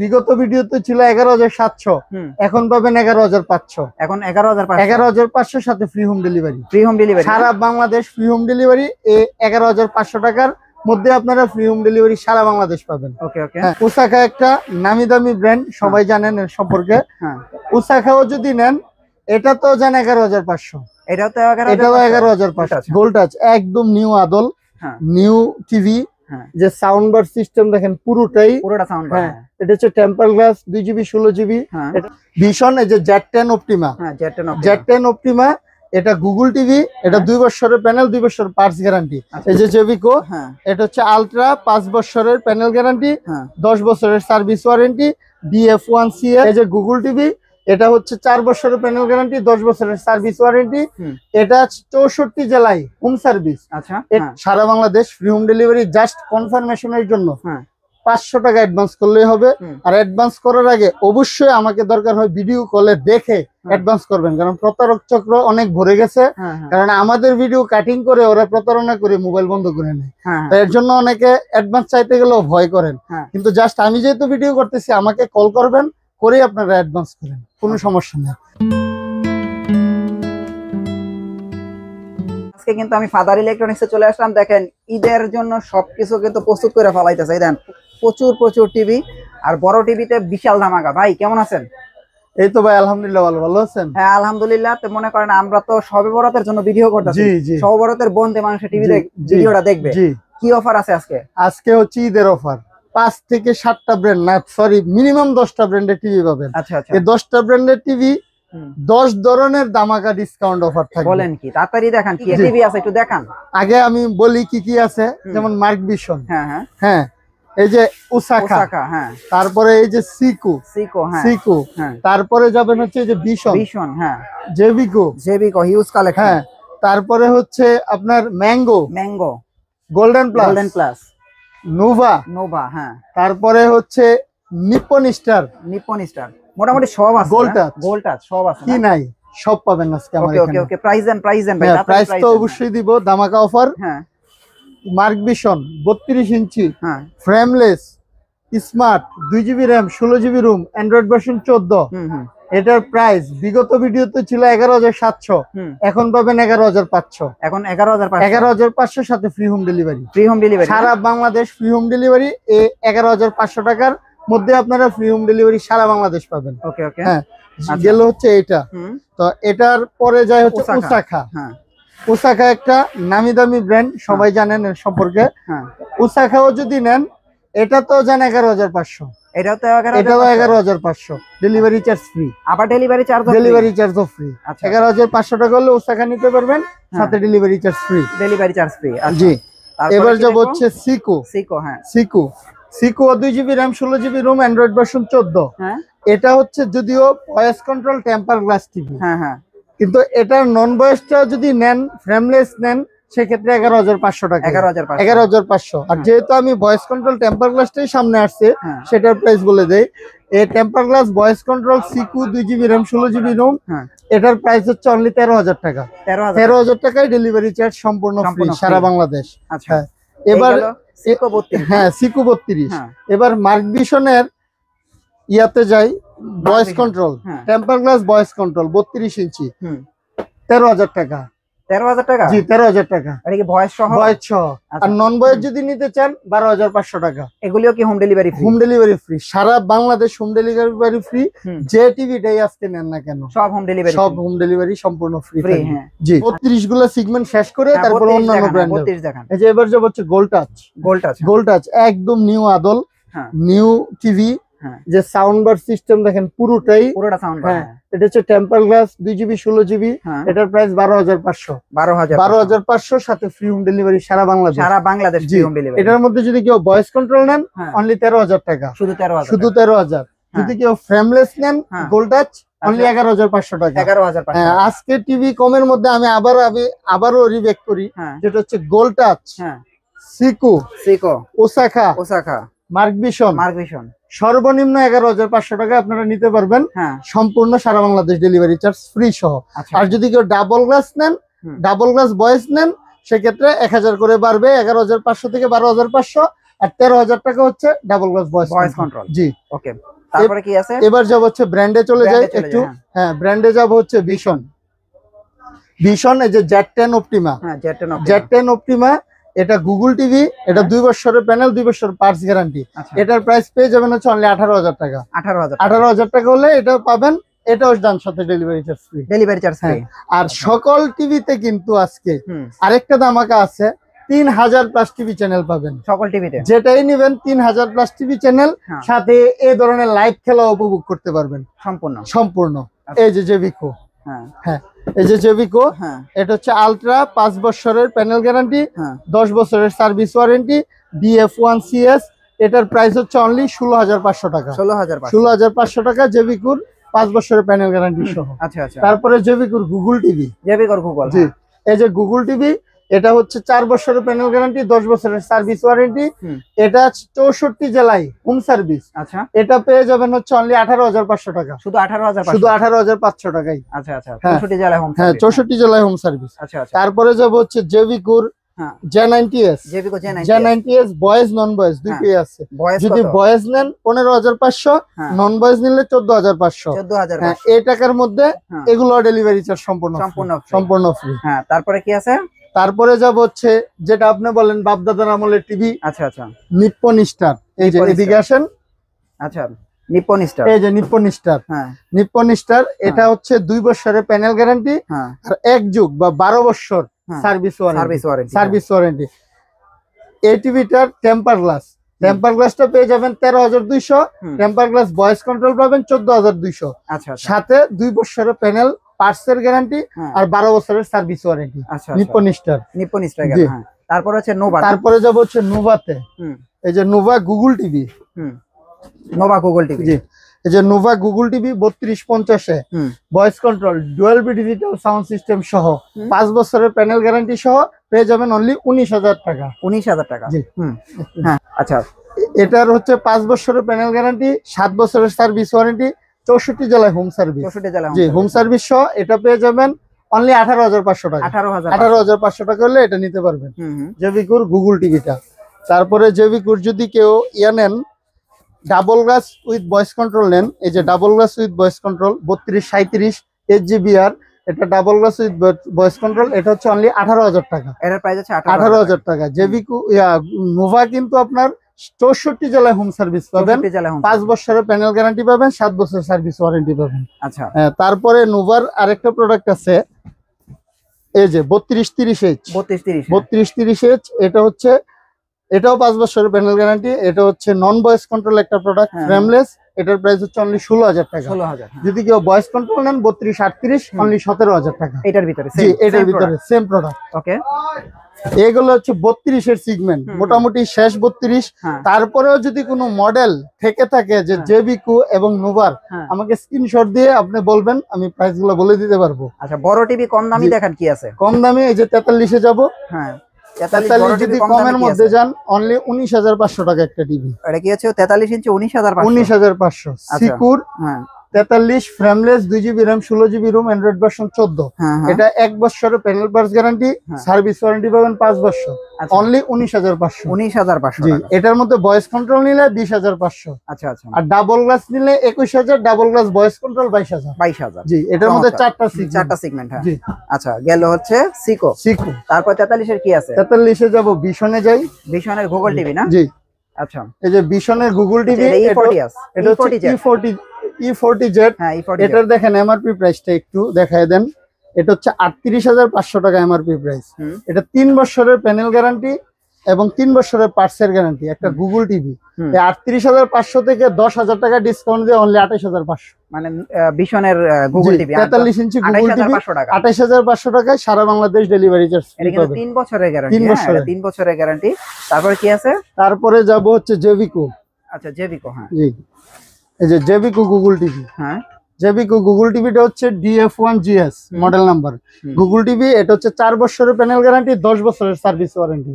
বিগত ভিডিওতে ছিল 11,700, এখন পাবেন 11,500। এখন 11,500, 11,500 সাথে free home delivery. Free home delivery সারা বাংলাদেশ ফ্রি হোম ডেলিভারি। এই 11,500 টাকার মধ্যে আপনারা ফ্রি হোম ডেলিভারি সারা বাংলাদেশ পাবেন। ওকে ওকে। ওসাকা একটা নামি দামি ব্র্যান্ড, সবাই জানেন এর সম্পর্কে। ওসাকাও যদি নেন, এটা তো জান 11,500, এটাও তো 11,500। গোল্ড টাচ একদম নিউ আদল, নিউ টিভি। যে সাউন্ড বার সিস্টেম দেখেন পুরোটা সাউন্ড বার। এটা হচ্ছে temper glass 2GB 16GB। Vision এই যে Z10 অপটিমা, Z10 অপটিমা। এটা গুগল টিভি, এটা 2 বছরের প্যানেল, 2 বছর পার্টস গ্যারান্টি। এই যে জেভিকো, এটা হচ্ছে আলট্রা 5 বছরের প্যানেল গ্যারান্টি, 10 বছরের সার্ভিস ওয়ারেন্টি। DF1C এই যে গুগল টিভি, এটা হচ্ছে 4 বছরের প্যানেল গ্যারান্টি, 10 বছরের সার্ভিস ওয়ারেন্টি। এটা 64 জেলায় হোম সার্ভিস। আচ্ছা, সারা Bangladesh free home delivery. Just কনফার্মেশনের জন্য 500 টাকা অ্যাডভান্স করলেই হবে। আর অ্যাডভান্স করার আগে অবশ্যই আমাকে দরকার হয় ভিডিও কলে দেখে অ্যাডভান্স করবেন, কারণ প্রতারক চক্র অনেক ভরে গেছে। কারণ আমাদের ভিডিও কাটিং করে ওরা প্রতারণা করে মোবাইল বন্ধ করে নেয়। এর জন্য অনেকে অ্যাডভান্স চাইতে গেলেও ভয় করেন। কিন্তু জাস্ট আমি যেহেতু ভিডিও করতেছি, আমাকে কল করবেন, করে আপনারা অ্যাডভান্স করেন, কোনো সমস্যা নেই। আজকে কিন্তু আমি ফাদার ইলেকট্রনিক্সে চলে আসলাম। দেখেন ঈদের জন্য সবকিছু কিন্তু প্রস্তুত করে ফেলাইতেছে। দেন প্রচুর টিভি, আর বড় টিভিতে বিশাল ধামাকা। ভাই কেমন আছেন? এই তো ভাই আলহামদুলিল্লাহ, ভালো আছেন? হ্যাঁ আলহামদুলিল্লাহ। তো মনে করেন আমরা তো শবে বরাতের জন্য ভিডিও করতেছি। শবে বরাতের বন্ধে মানুষের টিভি ভিডিওটা দেখবে। কি অফার আছে আজকে? আজকে হচ্ছে ঈদের অফার। 5 থেকে 7টা ব্র্যান্ড, না সরি মিনিমাম 10টা ব্র্যান্ডের টিভি পাবেন। আচ্ছা আচ্ছা। এই 10টা ব্র্যান্ডের টিভি 10 ধরনের দামাকা ডিসকাউন্ট অফার থাকবে। বলেন কি? তাড়াতাড়ি দেখান কি টিভি আছে, একটু দেখান। আগে আমি বলি কি কি আছে। যেমন মার্ক ভিশন, হ্যাঁ এই যে ওসাকা, তারপরে এই যে সিকো, তারপরে যাবেন হচ্ছে এই যে ভিশন, জেভিকো হিউজ কালেকশন। হ্যাঁ, তারপরে হচ্ছে আপনার ম্যাঙ্গো, গোল্ডেন প্লাস, নোভা, হ্যাঁ, তারপরে হচ্ছে নিপ্পন স্টার। মোটামুটি সব আছে। গোল্ড টাচ সব আছে, কি নাই সব পাবেন আজকে আমার এখানে। ওকে প্রাইস দেন ভাই। প্রাইস তো অবশ্যই দিব, ধামাকা অফার। হ্যাঁ, Mark Vision 32 inch, frameless, smart, 2GB RAM, 16GB ROM, Android version 14। এটার প্রাইস বিগত ভিডিওতে ছিল 11,700, এখন পাবেন 11,500। এখন 11,500 সাথে ফ্রি হোম ডেলিভারি। সারা সারা বাংলাদেশ ফ্রি হোম ডেলিভারি। এই 11,500 টাকার মধ্যে আপনারা ফ্রি হোম ডেলিভারি সারা বাংলাদেশ পাবেন। ওকে ওকে। হ্যাঁ, গেল হচ্ছে এটা। তো এটার পরে যায় হচ্ছে ওসাকা। ওসাকা একটা নামি দামি ব্র্যান্ড, সবাই জানেন এর সম্পর্কে। ওসাকাও যদি নেন, এটা তো জান 11,500, এটাও তো 11,500। Delivery charge free. আবার ডেলিভারি চার্জও ফ্রি। 11,500 টাকা হলে ওসাকা নিতে পারবেন, সাথে ডেলিভারি চার্জ ফ্রি। জি। এবার যাব হচ্ছে সিকো 2GB RAM, 16GB ROM, Android version 14। এটা হচ্ছে যদিও voice control temper glass TV, কিন্তু এটার নন ভয়েসটা যদি নেন, ফ্রেমলেস নেন, সেক্ষেত্রে 11,500 টাকা। 11,500। আর যেহেতু আমি ভয়েস কন্ট্রোল টেম্পার গ্লাসটাই সামনে আসছে, সেটার প্রাইস বলে দেই। এই টেম্পার গ্লাস ভয়েস কন্ট্রোল সিকো 2GB র্যাম, 16GB রুম, এটার প্রাইস হচ্ছে অনলি 13,000 টাকা। 13,000 টাকায় ডেলিভারি চার্জ সম্পূর্ণ ফ্রি সারা বাংলাদেশ। আচ্ছা, এবার হ্যাঁ সিকো 32। এবার মার্ক ভিশনের ইয়াতে যাই, voice control temper glass voice control 32 ইঞ্চি, 13,000 টাকা। 13,000 টাকা? জি, 13,000 টাকা। আর কি ভয়েস সহ? আর নন ভয়েস যদি নিতে চান 12,500 টাকা। এগুলিও কি home delivery free? Home delivery free, সারা বাংলাদেশ হোম ডেলিভারি ফ্রি। যে টিভিটাই আজকে নেন না কেন, সব হোম ডেলিভারি সম্পূর্ণ ফ্রি। জি। 32 গুলো সেগমেন্ট শেষ করে তারপর অন্যান্য ব্র্যান্ড। 32 দেখান। এই যে এবার যাব হচ্ছে গোল্ড টাচ একদম নিউ আদল, নিউ টিভি। যে সাউন্ড বার সিস্টেম দেখেন পুরোটা সাউন্ড বার। এটা হচ্ছে টেম্পার গ্লাস 2GB 16GB। এটার প্রাইস 12,500 সাথে ফ্রি হোম ডেলিভারি সারা বাংলাদেশ ফ্রি হোম ডেলিভারি। এটার মধ্যে যদি কেউ ভয়েস কন্ট্রোল নেন, অনলি 13,000 টাকা, শুধু 13,000। যদি কেউ ফ্রেমলেস নেন গোল্ড টাচ, অনলি 11,500 টাকা। 11,500। আজকে টিভি কমের মধ্যে আমি আবারও রিবেক করি, যেটা হচ্ছে গোল্ড টাচ, সিকো, ওসাকা, মার্ক ভিশন সর্বনিম্ন 11,500 টাকা আপনারা নিতে পারবেন, সম্পূর্ণ সারা বাংলাদেশ ডেলিভারি চার্জ ফ্রি সহ। আর যদি কেউ ডাবল গ্লাস নেন, ডাবল গ্লাস ভয়েস নেন, সেক্ষেত্রে 1000 করে বাড়বে, 11,500 থেকে 12,500। আর 13,000 টাকা হচ্ছে ডাবল গ্লাস ভয়েস কন্ট্রোল। জি ওকে, তারপরে কি আছে? এবার যাব হচ্ছে ব্র্যান্ডে চলে যাই একটু। হ্যাঁ, ব্র্যান্ডে যাব হচ্ছে ভিশন। ভিশন এই যে Z10 অপটিমা। হ্যাঁ, Z10 অপটিমা, এটা গুগল টিভি, এটা 2 বছরের প্যানেল, 2 বছর পার্টস গ্যারান্টি। এটার প্রাইস পেয়ে যাবেন হচ্ছে অনলি 18,000 টাকা। 18,000 টাকা হলে এটা পাবেন। এটাও ডান, সাথে ডেলিভারি চার্জ ফ্রি। আর সকল টিভিতে কিন্তু আজকে আরেকটা ধামাকা আছে, 3000 প্লাস টিভি চ্যানেল পাবেন সকল টিভিতে। যেটাই নেবেন 3000 প্লাস টিভি চ্যানেল, সাথে এই ধরনের লাইভ খেলা উপভোগ করতে পারবেন সম্পূর্ণ। এই যে জেভিকো, হ্যাঁ এই যে জেভিকো, এটা হচ্ছে আলট্রা 5 বছরের প্যানেল গ্যারান্টি, 10 বছরের সার্ভিস ওয়ারেন্টি, DF1CS। এটার প্রাইস হচ্ছে অনলি 16,500 টাকা। 16,500 টাকা জেভিকুর 5 বছরের প্যানেল গ্যারান্টি সহ। তারপরে জেভিকুর গুগল টিভি। জি, এই যে গুগল টিভি, এটা হচ্ছে 4 বছরের প্যানেল গ্যারান্টি, 10 বছরের সার্ভিস ওয়ারেন্টি। এটা 64 জেলায় হোম সার্ভিস। এটা পেয়ে যাবেন হচ্ছে অনলি 18,500 টাকা। শুধু 18,500 টাকাই। 64 জেলায় হোম সার্ভিস। 64 জেলায় হোম সার্ভিস। তারপরে যাব হচ্ছে জেভিকুর J90S। J90S ভয়েস নন ভয়েস দুটোই আছে। যদি ভয়েস নেন 15,500, নন ভয়েস নিলে 14,500। এই টাকার মধ্যে এগুলো ডেলিভারি চার্জ সম্পূর্ণ ফ্রি। তারপরে কি আছে? তারপরে যাব হচ্ছে যেটা আপনি বলেন বাপদাদার আমলের টিভি। Nippon star. এই যে এদিকে আসেন। নিপ্পন স্টার, এই যে নিপ্পন স্টার। নিপ্পন স্টার এটা হচ্ছে 2 বছরের প্যানেল গ্যারান্টি আর 1 যুগ বা 12 বছর সার্ভিস ওয়ারেন্টি। এই টিভিটার টেম্পার গ্লাসটা পেয়ে যাবেন 13,200। টেম্পার গ্লাস ভয়েস কন্ট্রোল পাবেন 14,200। সাথে 2 বছরের প্যানেল পার্টসের গ্যারান্টি আর 12 বছরের সার্ভিস ওয়ারেন্টি। Nippon star. তারপর হচ্ছে নোভা। তারপরে যাব হচ্ছে নোভাতে। এই যে নোভা গুগল টিভি। জি, এই যে নোভা গুগল টিভি 3250-এ voice control Dolby digital sound system সহ 5 বছরের প্যানেল গ্যারান্টি সহ পেয়ে যাবেন অনলি 19,000 টাকা। 19,000 টাকা। জি, আচ্ছা, এটার হচ্ছে 5 বছরের প্যানেল গ্যারান্টি, 7 বছরের সার্ভিস ওয়ারেন্টি, 64 জেলায় হোম সার্ভিস। জি, হোম সার্ভিস সহ এটা পেয়ে যাবেন অনলি 18,500 টাকা। 18,500 টাকা হলে এটা নিতে পারবেন জেভিকুর গুগল টিভিটা। তারপরে জেভিকুর যদি কেউ নেন double glass with voice control নেন, এই যে double glass with voice control 3237 HGBR, এটা double glass with voice control, এটা হচ্ছে অনলি 18,000 টাকা। এটার প্রাইস হচ্ছে 18,000 টাকা। জেভিকু নোভা কিন্তু আপনার 64 জেলায় হোম সার্ভিস পাবেন, 5 বছরের প্যানেল গ্যারান্টি পাবেন, 7 বছরের সার্ভিস ওয়ারেন্টি পাবেন। তারপরে নোভার আরেকটা প্রোডাক্ট আছে, এই যে 3230H। এটা হচ্ছে, এটাও 5 বছরের প্যানেল গ্যারান্টি। এটা হচ্ছে নন ভয়েস কন্ট্রোল একটা প্রোডাক্ট, ফ্রেমলেস। এটার প্রাইস হচ্ছে অনলি 16,000 টাকা। যদি কেউ ভয়েস কন্ট্রোল নেন 3238 অনলি 17,000 টাকা। এটার ভিতরে সেম প্রোডাক্ট। ওকে, এগুলো হচ্ছে 32-এর সিগমেন্ট, মোটামুটি শেষ 32। তারপরেও যদি কোনো মডেল থেকে থাকে যে জেভিকু এবং নোভার, আমাকে স্ক্রিনশট দিয়ে আপনি বলবেন, আমি প্রাইস গুলো বলে দিতে পারবো। আচ্ছা, বড় টিভি কম দামি দেখেন কি আছে? কম দামি এই যে 43-এ যাবো। 43 যদি কমের মধ্যে যান অনলি 19,500 টাকা একটা টিভি। এটা কি আছে? 43 ইঞ্চি 19,500। সিকুর 43 frameless 2GB RAM 16GB ROM Android version 14। এটা 1 বছরের panel parts guarantee, service warranty পাবেন 5 বছর, অনলি 19,500। জি, এটার মধ্যে ভয়েস কন্ট্রোল নিলে 20,500। আর ডাবল গ্লাস নিলে 21,000, ডাবল গ্লাস ভয়েস কন্ট্রোল 22,000। জি, এটার মধ্যে চারটা সেগমেন্ট। জি, আচ্ছা, গেল হচ্ছে সিকো। তারপর 43 এর কি আছে? 43-এ যাব, ভিশনে যাই। ভিশনের গুগল টিভি না? জি, আচ্ছা, এই যে ভিশনের গুগল টিভি, এটা হচ্ছে E40Z। এটার দেখেন এমআরপি প্রাইসটা একটু দেখায় দেন। এটা হচ্ছে 38,500 টাকা এমআরপি প্রাইস। এটা 3 বছরের প্যানেল গ্যারান্টি এবং 3 বছরের পার্টসের গ্যারান্টি, একটা গুগল টিভি। 38,500 থেকে 10,000 টাকা ডিসকাউন্ট দিয়ে অনলি 28,500। মানে ভিশনের গুগল টিভি 43 ইঞ্চি গুগল টিভি 28,500 টাকায় সারা বাংলাদেশ ডেলিভারি চার্জ। এটা কিন্তু 3 বছরের গ্যারান্টি। 3 বছরের গ্যারান্টি। তারপরে কি আছে? তারপরে যাব হচ্ছে জেভিকো। আচ্ছা, জেভিকো। জি, এই যে জেভিকো গুগল টিভি। জেভিকো গুগল টিভিটা হচ্ছে DF1GS model number Google TV. এটা হচ্ছে 4 বছরের প্যানেল গ্যারান্টি, 10 বছরের সার্ভিস ওয়ারেন্টি।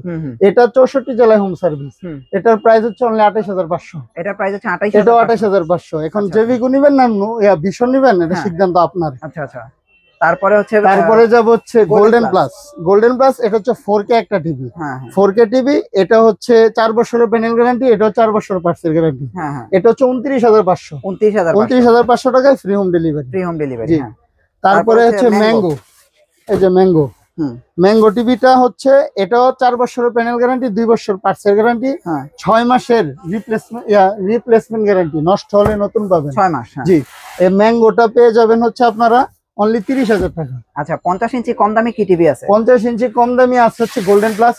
এটা 64 জেলায় হোম সার্ভিস। এটার প্রাইস হচ্ছে অনলি 28,500। এটার প্রাইস হচ্ছে 28,500। এখন জেভিকো নিবেন না ভিশন নিবেন, এটা সিদ্ধান্ত আপনার। আচ্ছা, তারপরে হচ্ছে যাব হচ্ছে গোল্ডেন প্লাস। এটা হচ্ছে 4K একটা টিভি। 4K টিভি, এটা হচ্ছে 4 বছরের প্যানেল গ্যারান্টি, এটা 4 বছর পার্টসের গ্যারান্টি। এটা হচ্ছে 29,500 29,500 টাকায় ফ্রি হোম ডেলিভারি। তারপরে হচ্ছে ম্যাঙ্গো, এই যে ম্যাঙ্গো টিভিটা হচ্ছে এটাও 4 বছরের প্যানেল গ্যারান্টি, 2 বছর পার্টসের গ্যারান্টি, 6 মাসের রিপ্লেসমেন্ট গ্যারান্টি, নষ্ট হলে নতুন পাবেন 6 মাস। জি, এই ম্যাঙ্গোটা পেয়ে যাবেন হচ্ছে আপনারা অনলি 30,000 টাকা। আচ্ছা, 50 ইঞ্চি কম দামি কি টিভি আছে? 50 ইঞ্চি কম দামি আছে হচ্ছে গোল্ডেন প্লাস।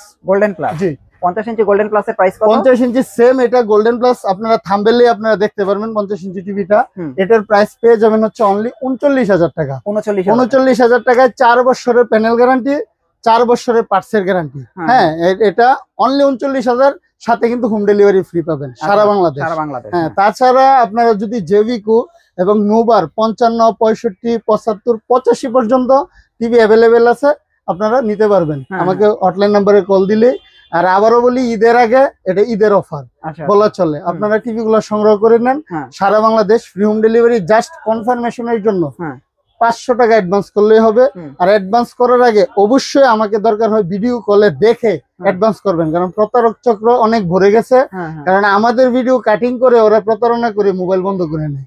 জি, 50 ইঞ্চি গোল্ডেন প্লাসের প্রাইস কত? 50 ইঞ্চি সেম, এটা গোল্ডেন প্লাস, আপনারা থাম্বনেলে আপনারা দেখতে পারবেন 50 ইঞ্চি টিভিটা। এটার প্রাইস পেয়ে যাবেন হচ্ছে অনলি 39,000 টাকা। 39,000 টাকায় 4 বছরের প্যানেল গ্যারান্টি, 4 বছরের পার্টসের গ্যারান্টি। হ্যাঁ, এটা অনলি 39,000, সাথে কিন্তু হোম ডেলিভারি ফ্রি পাবেন সারা বাংলাদেশ। হ্যাঁ, তাছাড়া আপনারা যদি জেভিকো এবং নোবার 55, 65, 75, 85 পর্যন্ত টিভি অ্যাভেলেবেল আছে, আপনারা নিতে পারবেন আমাকে হটলাইন নাম্বারে কল দিলে। আর আবারও বলি, ঈদের আগে এটা ঈদের অফার বলা চলে, আপনারা টিভি গুলো সংগ্রহ করে নেন, সারা Bangladesh free home delivery. Just কনফার্মেশনের জন্য 500 টাকা অ্যাডভান্স করলেই হবে। আর অ্যাডভান্স করার আগে অবশ্যই আমাকে দরকার হয় ভিডিও কলে দেখে অ্যাডভান্স করবেন, কারণ প্রতারক চক্র অনেক ভরে গেছে। কারণ আমাদের ভিডিও কাটিং করে ওরা প্রতারণা করে মোবাইল বন্ধ করে নেয়।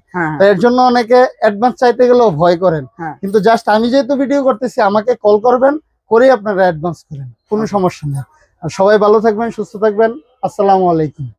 এর জন্য অনেকে অ্যাডভান্স চাইতে গেলেও ভয় করেন। কিন্তু জাস্ট আমি যেহেতু ভিডিও করতেছি, আমাকে কল করবেন, করেই আপনারা অ্যাডভান্স করেন, কোনো সমস্যা নেই। আর সবাই ভালো থাকবেন, সুস্থ থাকবেন। আসসালামু আলাইকুম।